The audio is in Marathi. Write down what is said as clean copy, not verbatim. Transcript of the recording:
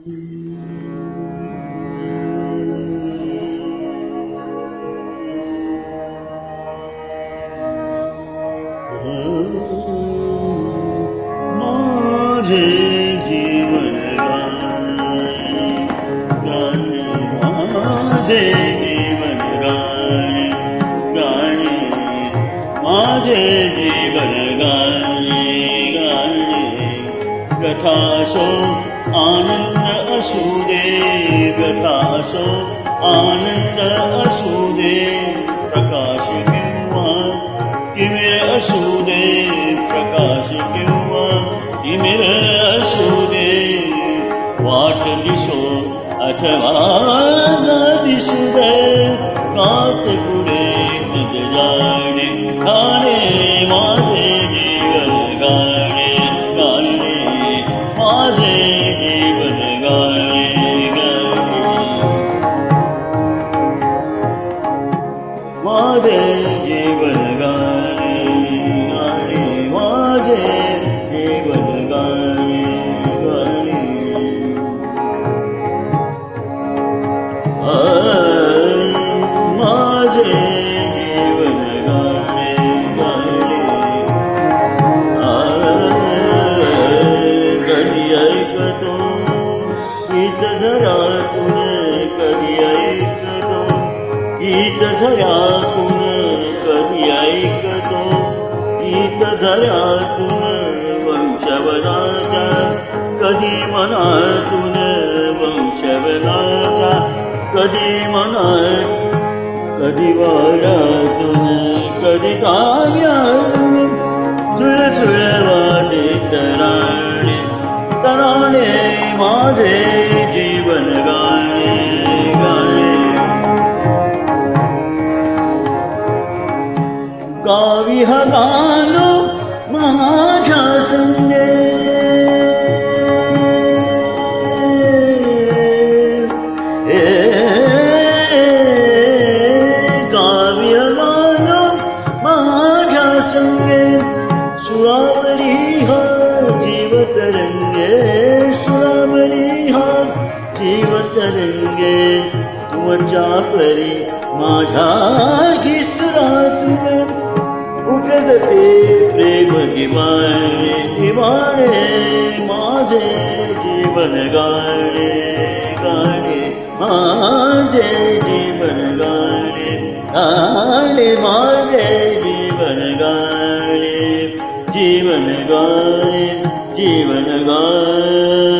माझे जीवन गाणे, माझे जीवन गाणे, गाणे, माझे जीवन गाणे, गाणे, व्यथा असो आनंद असू दे, व्यथा असो आनंद असू दे, प्रकाश किंवा तिमिर असू दे, प्रकाश किंवा तिमिर असू दे, वाट दिसो अथवा न दिसू दे, कात पुढे मज जाणे, गाणे माझे जीवन गाणे, गाणे माझे जीवन गाणे, गाणे माझे जीवन गाणे, गाणे माझे जीवन गाणे, गाणे माझे जीवन गाणे, गाणे कधी ऐकतो गीत झऱ्यातून, कधी ऐकतो गीत झऱ्यातून, कधी ऐकतो गीत झऱ्यातून, वंशवनाच्या कधी मनातून, वंशवनाच्या कधी मनात, कधी वाऱ्यातून, कधी काव्यातून, झुळझुळ वाटे तराणे, तराणे माझे जीवन गाणे, गाणे गावी हा गाणं माझ्या संगे, गावी हा गाणं माझ्या संगे, सुरावरी हा जीव तरंगे, सुरावरी हा जीव तरंगे, तुमच्या परी माझ्या घिसरातून उठत ते प्रेम दिवाणे, दिवाणे माझे जीवन गाणे, गाणे माझे जीवन गाणे, गाणे माझे जीवन गाणे, जीवन गाणे, जीवन गाणे.